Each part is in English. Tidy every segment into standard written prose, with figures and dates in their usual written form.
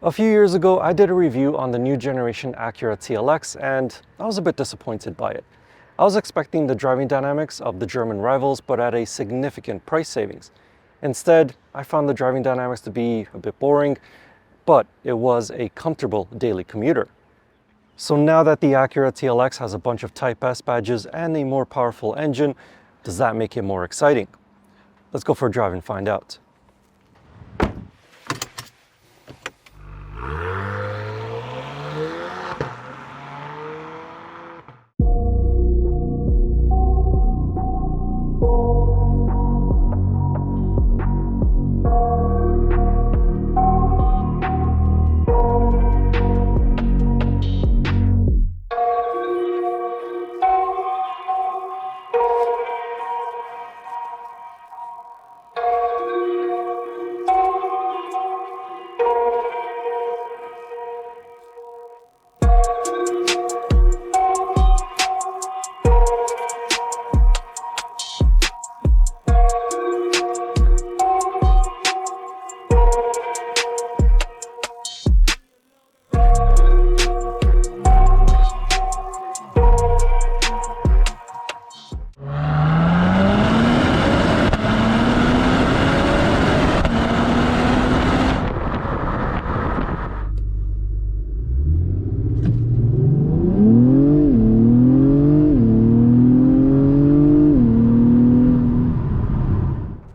A few years ago, I did a review on the new generation Acura TLX, and I was a bit disappointed by it. I was expecting the driving dynamics of the German rivals, but at a significant price savings. Instead, I found the driving dynamics to be a bit boring, but it was a comfortable daily commuter. So now that the Acura TLX has a bunch of Type-S badges and a more powerful engine, does that make it more exciting? Let's go for a drive and find out.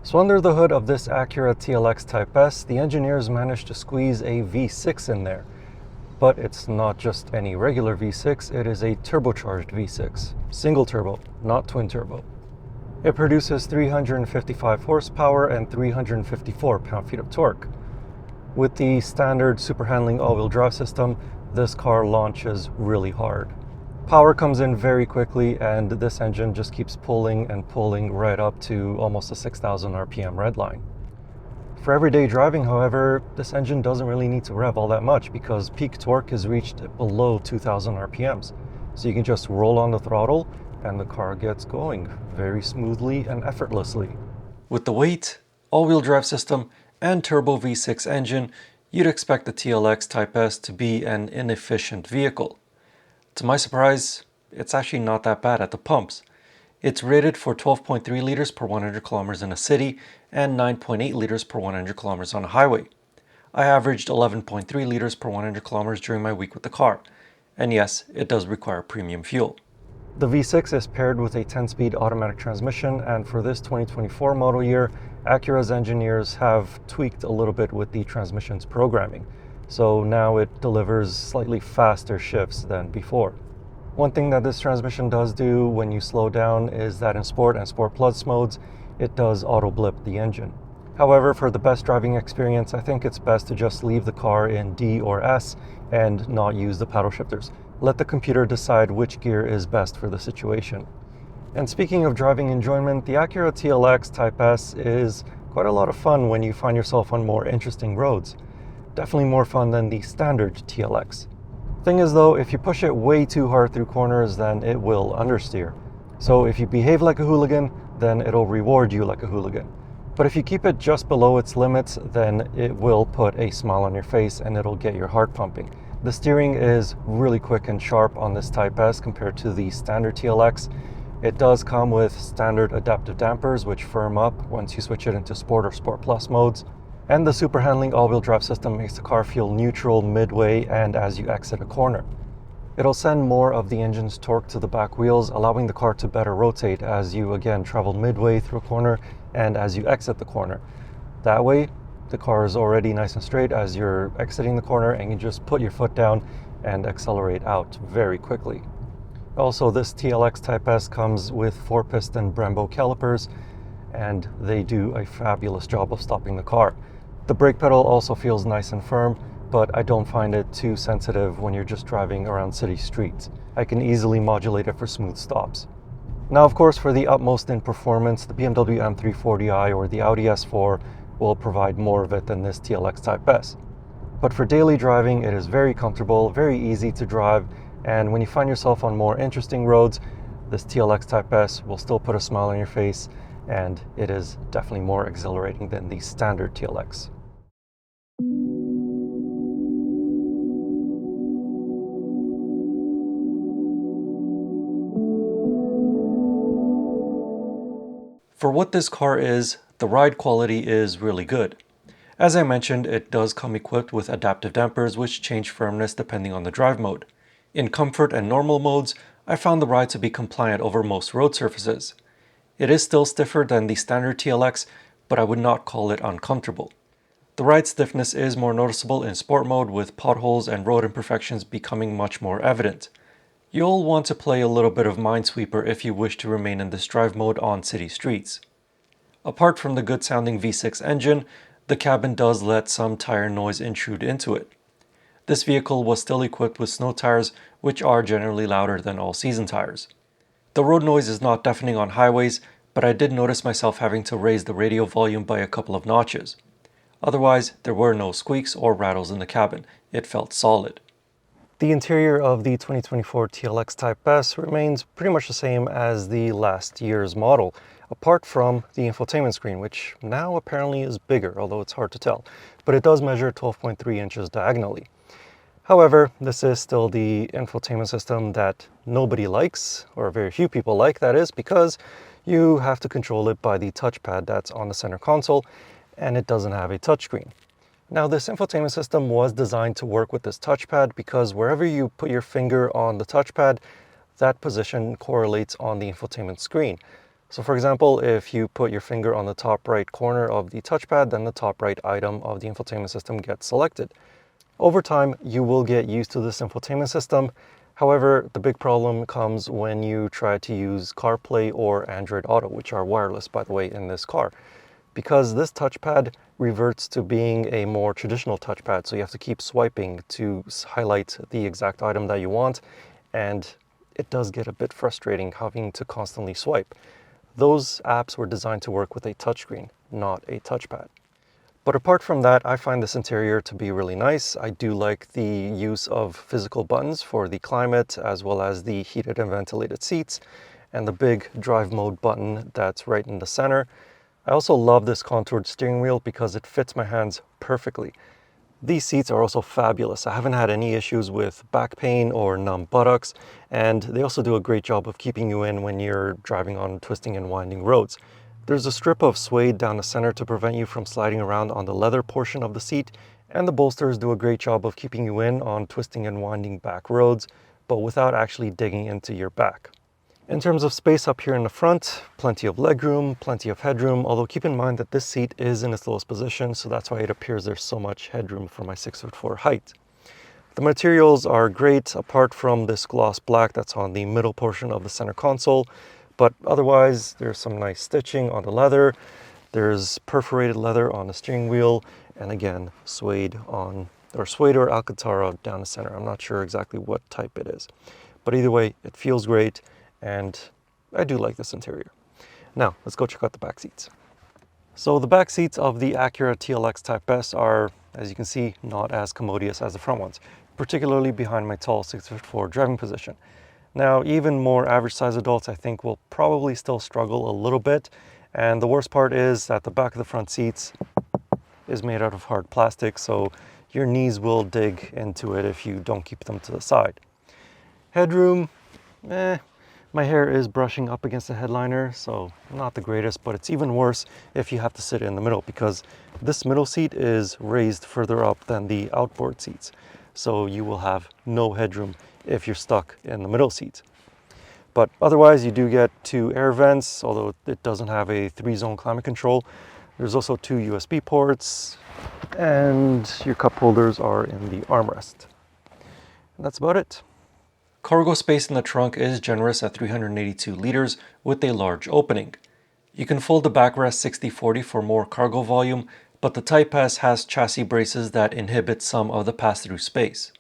So under the hood of this Acura TLX Type-S, the engineers managed to squeeze a V6 in there. But it's not just any regular V6, it is a turbocharged V6. Single turbo, not twin turbo. It produces 355 horsepower and 354 pound-feet of torque. With the standard super handling all-wheel drive system, this car launches really hard. Power comes in very quickly, and this engine just keeps pulling and pulling right up to almost a 6,000 RPM redline. For everyday driving, however, this engine doesn't really need to rev all that much because peak torque is reached below 2,000 RPMs. So you can just roll on the throttle and the car gets going very smoothly and effortlessly. With the weight, all-wheel drive system, and turbo V6 engine, you'd expect the TLX Type-S to be an inefficient vehicle. To my surprise, it's actually not that bad at the pumps. It's rated for 12.3 liters per 100 kilometers in a city and 9.8 liters per 100 kilometers on a highway. I averaged 11.3 liters per 100 kilometers during my week with the car. And yes, it does require premium fuel. The V6 is paired with a 10-speed automatic transmission, and for this 2024 model year, Acura's engineers have tweaked a little bit with the transmission's programming. So now it delivers slightly faster shifts than before. One thing that this transmission does do when you slow down is that in Sport and Sport Plus modes, it does auto blip the engine. However, for the best driving experience, I think it's best to just leave the car in D or S and not use the paddle shifters. Let the computer decide which gear is best for the situation. And speaking of driving enjoyment, the Acura TLX Type-S is quite a lot of fun when you find yourself on more interesting roads. Definitely more fun than the standard TLX. Thing is though, if you push it way too hard through corners, then it will understeer. So if you behave like a hooligan, then it'll reward you like a hooligan. But if you keep it just below its limits, then it will put a smile on your face and it'll get your heart pumping. The steering is really quick and sharp on this Type-S compared to the standard TLX. It does come with standard adaptive dampers which firm up once you switch it into Sport or Sport Plus modes. And the super handling all-wheel drive system makes the car feel neutral midway and as you exit a corner. It'll send more of the engine's torque to the back wheels, allowing the car to better rotate as you again travel midway through a corner and as you exit the corner. That way, the car is already nice and straight as you're exiting the corner and you just put your foot down and accelerate out very quickly. Also, this TLX Type-S comes with 4-piston Brembo calipers, and they do a fabulous job of stopping the car. The brake pedal also feels nice and firm, but I don't find it too sensitive when you're just driving around city streets. I can easily modulate it for smooth stops. Now, of course, for the utmost in performance, the BMW M340i or the Audi S4 will provide more of it than this TLX Type-S. But for daily driving, it is very comfortable, very easy to drive, and when you find yourself on more interesting roads, this TLX Type-S will still put a smile on your face, and it is definitely more exhilarating than the standard TLX. For what this car is, the ride quality is really good. As I mentioned, it does come equipped with adaptive dampers which change firmness depending on the drive mode. In comfort and normal modes, I found the ride to be compliant over most road surfaces. It is still stiffer than the standard TLX, but I would not call it uncomfortable. The ride stiffness is more noticeable in sport mode, with potholes and road imperfections becoming much more evident. You'll want to play a little bit of Minesweeper if you wish to remain in this drive mode on city streets. Apart from the good sounding V6 engine, the cabin does let some tire noise intrude into it. This vehicle was still equipped with snow tires, which are generally louder than all-season tires. The road noise is not deafening on highways, but I did notice myself having to raise the radio volume by a couple of notches. Otherwise, there were no squeaks or rattles in the cabin. It felt solid. The interior of the 2024 TLX Type-S remains pretty much the same as the last year's model, apart from the infotainment screen, which now apparently is bigger, although it's hard to tell, but it does measure 12.3 inches diagonally. However, this is still the infotainment system that nobody likes, or very few people like, that is, because you have to control it by the touchpad that's on the center console, and it doesn't have a touchscreen. Now, this infotainment system was designed to work with this touchpad because wherever you put your finger on the touchpad, that position correlates on the infotainment screen. So for example, if you put your finger on the top right corner of the touchpad, then the top right item of the infotainment system gets selected. Over time, you will get used to this infotainment system. However, the big problem comes when you try to use CarPlay or Android Auto, which are wireless, by the way, in this car. Because this touchpad reverts to being a more traditional touchpad, so you have to keep swiping to highlight the exact item that you want, and it does get a bit frustrating having to constantly swipe. Those apps were designed to work with a touchscreen, not a touchpad. But apart from that, I find this interior to be really nice. I do like the use of physical buttons for the climate, as well as the heated and ventilated seats, and the big drive mode button that's right in the center. I also love this contoured steering wheel because it fits my hands perfectly. These seats are also fabulous. I haven't had any issues with back pain or numb buttocks, and they also do a great job of keeping you in when you're driving on twisting and winding roads. There's a strip of suede down the center to prevent you from sliding around on the leather portion of the seat, and the bolsters do a great job of keeping you in on twisting and winding back roads, but without actually digging into your back. In terms of space up here in the front, plenty of legroom, plenty of headroom, although keep in mind that this seat is in its lowest position, so that's why it appears there's so much headroom for my 6'4" height. The materials are great, apart from this gloss black that's on the middle portion of the center console, but otherwise there's some nice stitching on the leather, there's perforated leather on the steering wheel, and again, suede or Alcantara down the center. I'm not sure exactly what type it is, but either way, it feels great. And I do like this interior. Now, let's go check out the back seats. So the back seats of the Acura TLX Type-S are, as you can see, not as commodious as the front ones, particularly behind my tall 6'4" driving position. Now, even more average size adults, I think, will probably still struggle a little bit. And the worst part is that the back of the front seats is made out of hard plastic, so your knees will dig into it if you don't keep them to the side. Headroom, my hair is brushing up against the headliner, so not the greatest, but it's even worse if you have to sit in the middle because this middle seat is raised further up than the outboard seats. So you will have no headroom if you're stuck in the middle seat. But otherwise, you do get 2 air vents, although it doesn't have a 3-zone climate control. There's also 2 USB ports, and your cup holders are in the armrest. And that's about it. Cargo space in the trunk is generous at 382 liters with a large opening. You can fold the backrest 60/40 for more cargo volume, but the Type-S has chassis braces that inhibit some of the pass-through space.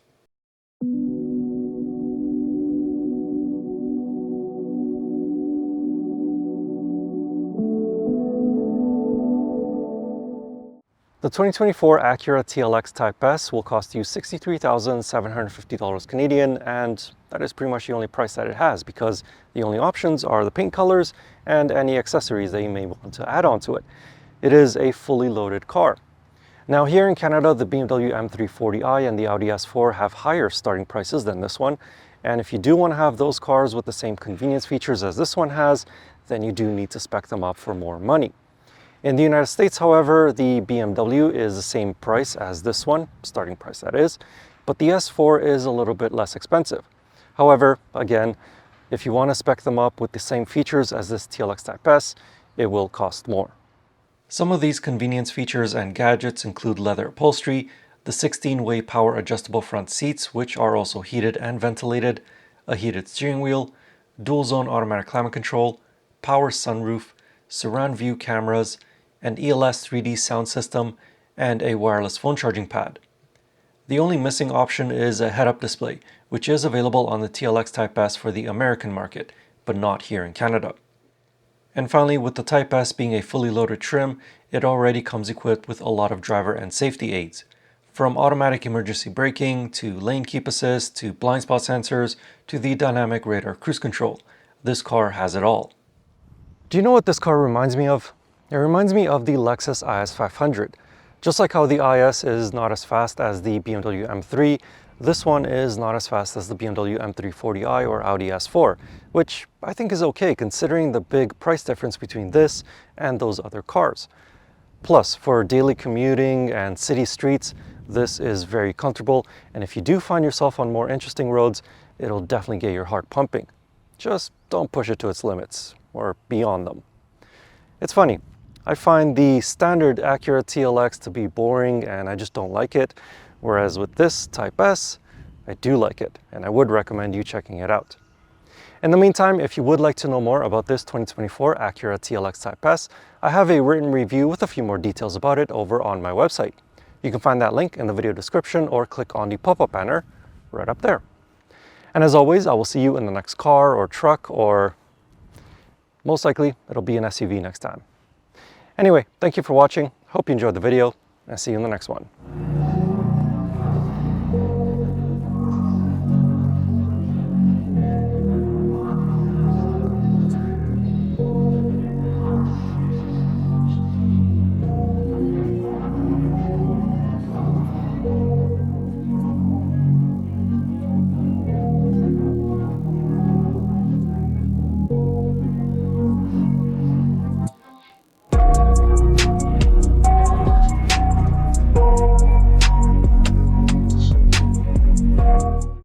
The 2024 Acura TLX Type-S will cost you $63,750 Canadian, and that is pretty much the only price that it has because the only options are the paint colors and any accessories that you may want to add on to it. It is a fully loaded car. Now here in Canada, the BMW M340i and the Audi S4 have higher starting prices than this one, and if you do want to have those cars with the same convenience features as this one has, then you do need to spec them up for more money. In the United States, however, the BMW is the same price as this one, starting price that is, but the S4 is a little bit less expensive. However, again, if you want to spec them up with the same features as this TLX Type-S, it will cost more. Some of these convenience features and gadgets include leather upholstery, the 16-way power adjustable front seats, which are also heated and ventilated, a heated steering wheel, dual zone automatic climate control, power sunroof, surround view cameras, an ELS 3D sound system, and a wireless phone charging pad. The only missing option is a head-up display, which is available on the TLX Type-S for the American market, but not here in Canada. And finally, with the Type-S being a fully loaded trim, it already comes equipped with a lot of driver and safety aids. From automatic emergency braking, to lane keep assist, to blind spot sensors, to the dynamic radar cruise control. This car has it all. Do you know what this car reminds me of? It reminds me of the Lexus IS 500. Just like how the IS is not as fast as the BMW M3, this one is not as fast as the BMW M340i or Audi S4, which I think is okay considering the big price difference between this and those other cars. Plus, for daily commuting and city streets, this is very comfortable, and if you do find yourself on more interesting roads, it'll definitely get your heart pumping. Just don't push it to its limits, or beyond them. It's funny, I find the standard Acura TLX to be boring and I just don't like it, whereas with this Type-S, I do like it, and I would recommend you checking it out. In the meantime, if you would like to know more about this 2024 Acura TLX Type-S, I have a written review with a few more details about it over on my website. You can find that link in the video description or click on the pop-up banner right up there. And as always, I will see you in the next car or truck, or most likely it'll be an SUV next time. Anyway, thank you for watching. Hope you enjoyed the video, and see you in the next one.